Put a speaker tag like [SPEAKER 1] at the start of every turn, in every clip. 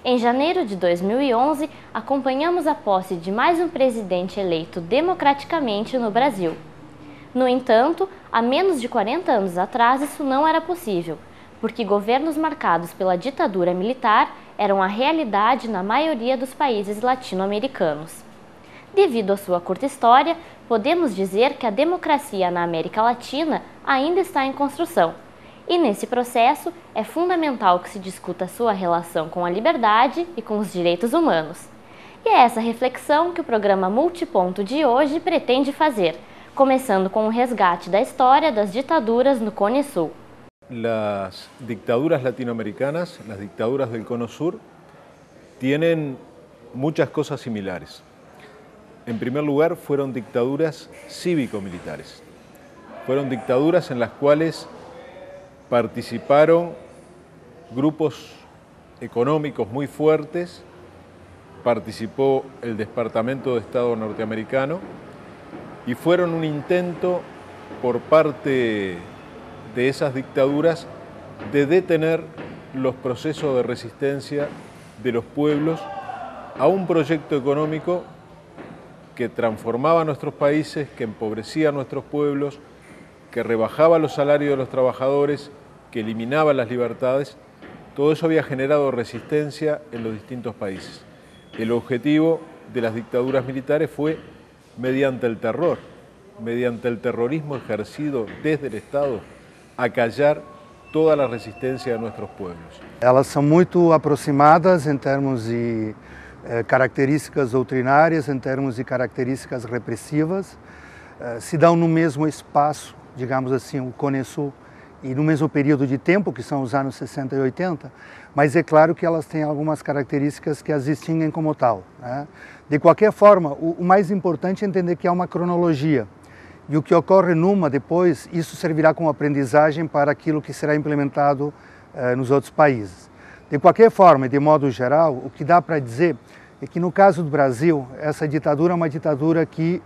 [SPEAKER 1] Em janeiro de 2011, acompanhamos a posse de mais um presidente eleito democraticamente no Brasil. No entanto, há menos de 40 anos atrás isso não era possível, porque governos marcados pela ditadura militar eram a realidade na maioria dos países latino-americanos. Devido à sua curta história, podemos dizer que a democracia na América Latina ainda está em construção. E nesse processo, é fundamental que se discuta sua relação com a liberdade e com os direitos humanos. E é essa reflexão que o programa Multiponto de hoje pretende fazer, começando com o resgate da história das ditaduras no Cone Sul.
[SPEAKER 2] Las dictaduras latinoamericanas, las dictaduras del Cono Sur, tienen muchas cosas similares. En primer lugar, fueron dictaduras cívico-militares. Fueron dictaduras en las cuales participaron grupos económicos muy fuertes, participó el Departamento de Estado norteamericano y fueron un intento por parte de esas dictaduras de detener los procesos de resistencia de los pueblos a un proyecto económico que transformaba nuestros países, que empobrecía a nuestros pueblos, que rebajaba los salarios de los trabajadores, que eliminaba las libertades. Todo eso había generado resistencia en los distintos países. El objetivo de las dictaduras militares fue, mediante el terror, mediante el terrorismo ejercido desde el Estado, acallar toda a resistência de nossos pueblos.
[SPEAKER 3] Elas são muito aproximadas em termos de características doutrinárias, em termos de características repressivas, se dão no mesmo espaço, digamos assim, o Cone Sul, e no mesmo período de tempo, que são os anos 60 e 80, mas é claro que elas têm algumas características que as distinguem como tal, né? De qualquer forma, o mais importante é entender que há uma cronologia, e o que ocorre numa depois, isso servirá como aprendizagem para aquilo que será implementado nos outros países. De qualquer forma, de modo geral, o que dá para dizer é que no caso do Brasil, essa ditadura é uma ditadura que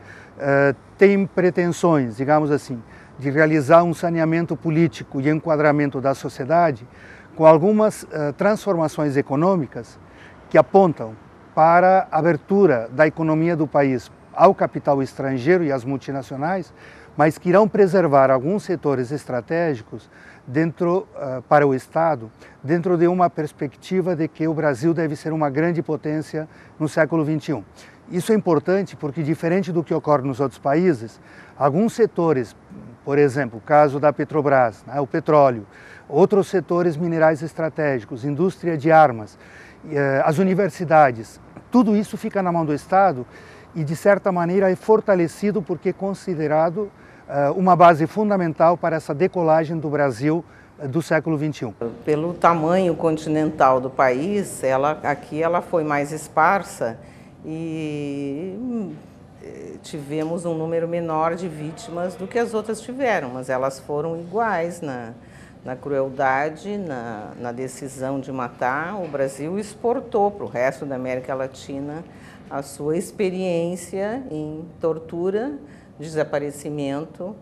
[SPEAKER 3] tem pretensões, digamos assim, de realizar um saneamento político e enquadramento da sociedade com algumas transformações econômicas que apontam para a abertura da economia do país ao capital estrangeiro e às multinacionais, mas que irão preservar alguns setores estratégicos para o Estado, dentro de uma perspectiva de que o Brasil deve ser uma grande potência no século XXI. Isso é importante porque, diferente do que ocorre nos outros países, alguns setores, por exemplo, o caso da Petrobras, né, o petróleo, outros setores minerais estratégicos, indústria de armas, as universidades, tudo isso fica na mão do Estado e, de certa maneira, é fortalecido porque é considerado uma base fundamental para essa decolagem do Brasil do século XXI.
[SPEAKER 4] Pelo tamanho continental do país, aqui ela foi mais esparsa e tivemos um número menor de vítimas do que as outras tiveram, mas elas foram iguais na crueldade, na decisão de matar. O Brasil exportou para o resto da América Latina a sua experiência em tortura, desaparecimento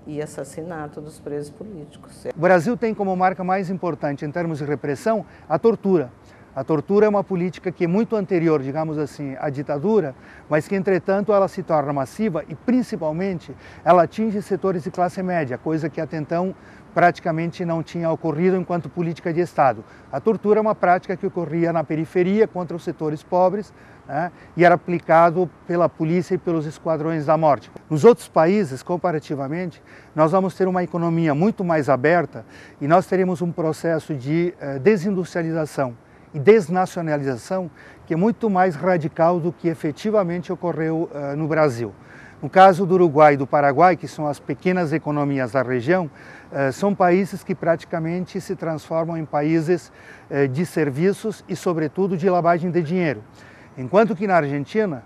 [SPEAKER 4] e assassinato dos presos políticos.
[SPEAKER 3] O Brasil tem como marca mais importante em termos de repressão a tortura. A tortura é uma política que é muito anterior, digamos assim, à ditadura, mas que, entretanto, ela se torna massiva e, principalmente, ela atinge setores de classe média, coisa que até então praticamente não tinha ocorrido enquanto política de Estado. A tortura é uma prática que ocorria na periferia contra os setores pobres, né, e era aplicado pela polícia e pelos esquadrões da morte. Nos outros países, comparativamente, nós vamos ter uma economia muito mais aberta e nós teremos um processo de desindustrialização e desnacionalização que é muito mais radical do que efetivamente ocorreu no Brasil. No caso do Uruguai e do Paraguai, que são as pequenas economias da região, são países que praticamente se transformam em países de serviços e, sobretudo, de lavagem de dinheiro. Enquanto que na Argentina,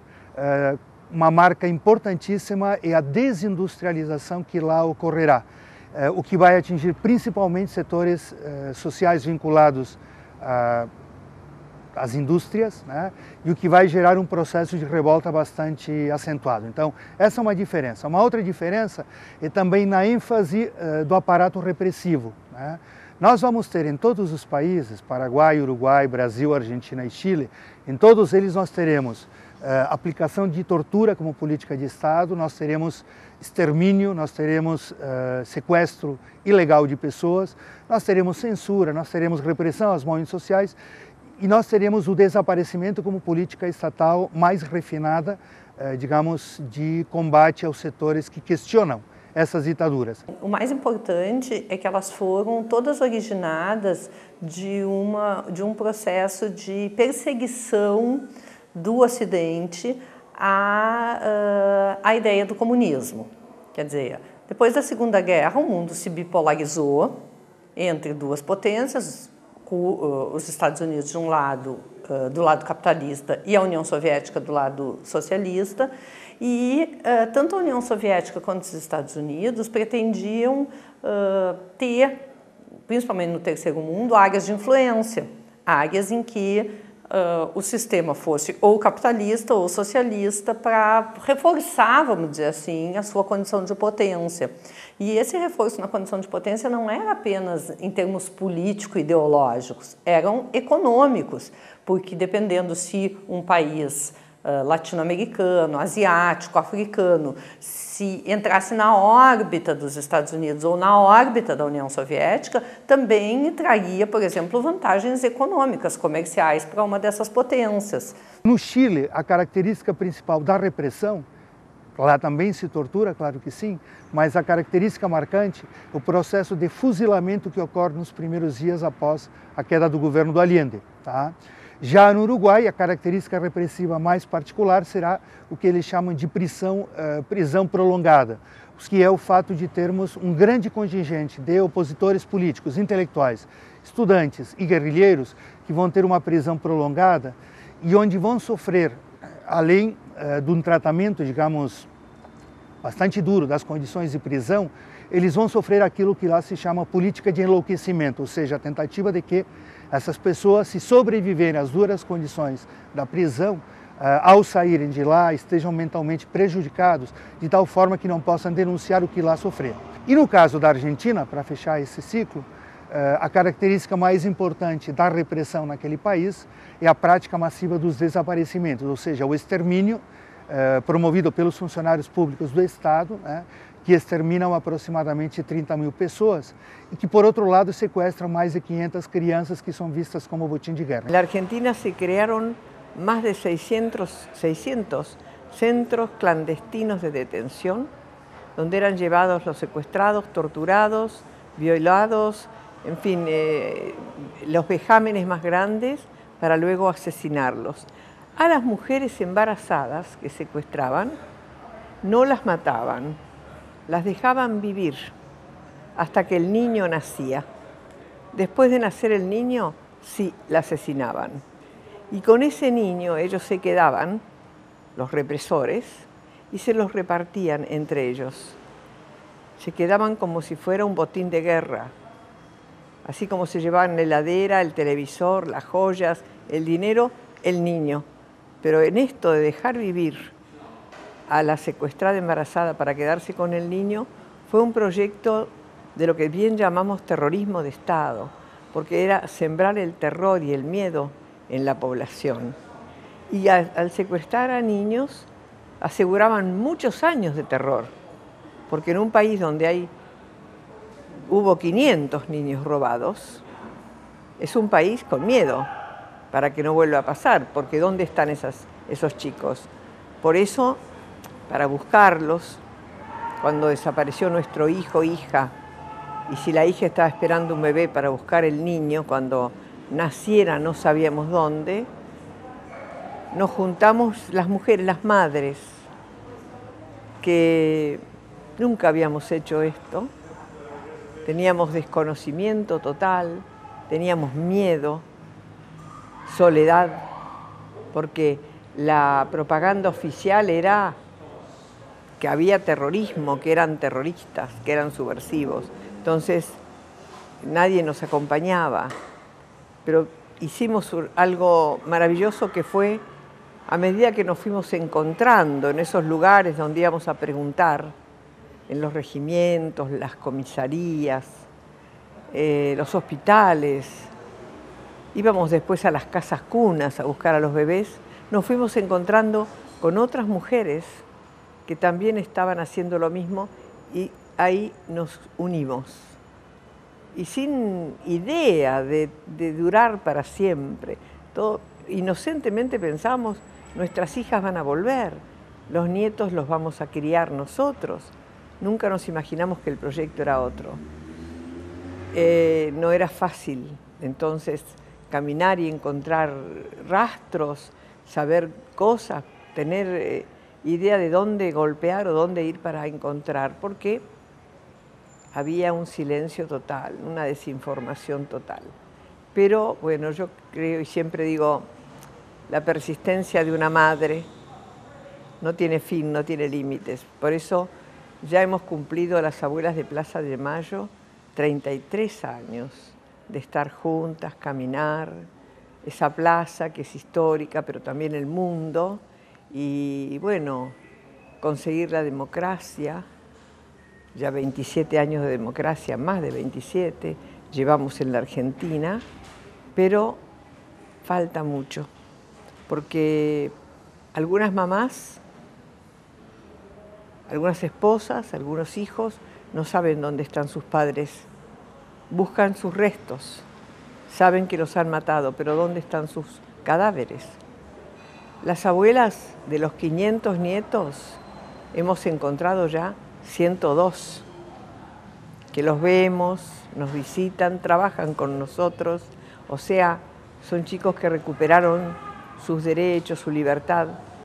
[SPEAKER 3] uma marca importantíssima é a desindustrialização que lá ocorrerá, o que vai atingir principalmente setores sociais vinculados às indústrias, né? E o que vai gerar um processo de revolta bastante acentuado. Então, essa é uma diferença. Uma outra diferença é também na ênfase do aparato repressivo, né? Nós vamos ter em todos os países, Paraguai, Uruguai, Brasil, Argentina e Chile, em todos eles nós teremos aplicação de tortura como política de Estado, nós teremos extermínio, nós teremos sequestro ilegal de pessoas, nós teremos censura, nós teremos repressão às movimentos sociais e nós teremos o desaparecimento como política estatal mais refinada, digamos, de combate aos setores que questionam essas ditaduras.
[SPEAKER 5] O mais importante é que elas foram todas originadas de um processo de perseguição do Ocidente à ideia do comunismo. Quer dizer, depois da Segunda Guerra, o mundo se bipolarizou entre duas potências, os Estados Unidos de um lado, do lado capitalista, e a União Soviética do lado socialista, e tanto a União Soviética quanto os Estados Unidos pretendiam ter, principalmente no Terceiro Mundo, áreas de influência, áreas em que o sistema fosse ou capitalista ou socialista para reforçar, vamos dizer assim, a sua condição de potência. E esse reforço na condição de potência não era apenas em termos político-ideológicos, eram econômicos, porque dependendo se um país latino-americano, asiático, africano, se entrasse na órbita dos Estados Unidos ou na órbita da União Soviética, também traria, por exemplo, vantagens econômicas, comerciais para uma dessas potências.
[SPEAKER 3] No Chile, a característica principal da repressão, lá também se tortura, claro que sim, mas a característica marcante é o processo de fuzilamento que ocorre nos primeiros dias após a queda do governo do Allende. Tá? Já no Uruguai, a característica repressiva mais particular será o que eles chamam de prisão prolongada, que é o fato de termos um grande contingente de opositores políticos, intelectuais, estudantes e guerrilheiros que vão ter uma prisão prolongada e onde vão sofrer, além de um tratamento, digamos, bastante duro das condições de prisão, eles vão sofrer aquilo que lá se chama política de enlouquecimento, ou seja, a tentativa de que essas pessoas, se sobreviverem às duras condições da prisão, ao saírem de lá, estejam mentalmente prejudicados, de tal forma que não possam denunciar o que lá sofreram. E no caso da Argentina, para fechar esse ciclo, a característica mais importante da repressão naquele país é a prática massiva dos desaparecimentos, ou seja, o extermínio promovido pelos funcionários públicos do Estado, que exterminam aproximadamente 30 mil pessoas e que, por outro lado, sequestram mais de 500 crianças que são vistas como botim de guerra.
[SPEAKER 6] En la Argentina se crearon más de 600 centros clandestinos de detención, donde eran llevados los secuestrados, torturados, violados, en fin, los vejámenes más grandes para luego asesinarlos. A las mujeres embarazadas que secuestraban no las mataban, las dejaban vivir hasta que el niño nacía. Después de nacer el niño, sí, la asesinaban. Y con ese niño ellos se quedaban, los represores, y se los repartían entre ellos. Se quedaban como si fuera un botín de guerra. Así como se llevaban la heladera, el televisor, las joyas, el dinero, el niño. Pero en esto de dejar vivir a la secuestrada embarazada para quedarse con el niño, fue un proyecto de lo que bien llamamos terrorismo de Estado, porque era sembrar el terror y el miedo en la población. Y al secuestrar a niños, aseguraban muchos años de terror, porque en un país donde hubo 500 niños robados, es un país con miedo para que no vuelva a pasar, porque ¿dónde están esos chicos? Por eso, para buscarlos, cuando desapareció nuestro hijo, hija, y si la hija estaba esperando un bebé para buscar el niño, cuando naciera no sabíamos dónde, nos juntamos las mujeres, las madres, que nunca habíamos hecho esto, teníamos desconocimiento total, teníamos miedo, soledad, porque la propaganda oficial era que había terrorismo, que eran terroristas, que eran subversivos. Entonces, nadie nos acompañaba, pero hicimos algo maravilloso que fue, a medida que nos fuimos encontrando en esos lugares donde íbamos a preguntar, en los regimientos, las comisarías, los hospitales, íbamos después a las casas cunas a buscar a los bebés, nos fuimos encontrando con otras mujeres que también estaban haciendo lo mismo y ahí nos unimos. Y sin idea de durar para siempre, inocentemente pensamos, nuestras hijas van a volver, los nietos los vamos a criar nosotros. Nunca nos imaginamos que el proyecto era otro. No era fácil, entonces, caminar y encontrar rastros, saber cosas, tener idea de dónde golpear o dónde ir para encontrar, porque había un silencio total, una desinformación total. Pero bueno, yo creo y siempre digo, la persistencia de una madre no tiene fin, no tiene límites. Por eso ya hemos cumplido las abuelas de Plaza de Mayo 33 años de estar juntas, caminar, esa plaza que es histórica, pero también el mundo, y bueno, conseguir la democracia, ya 27 años de democracia, más de 27, llevamos en la Argentina, pero falta mucho, porque algunas mamás, algunas esposas, algunos hijos, no saben dónde están sus padres, buscan sus restos, saben que los han matado, pero ¿dónde están sus cadáveres? Las abuelas de los 500 nietos hemos encontrado ya 102, que los vemos, nos visitan, trabajan con nosotros, o sea, son chicos que recuperaron sus derechos, su libertad,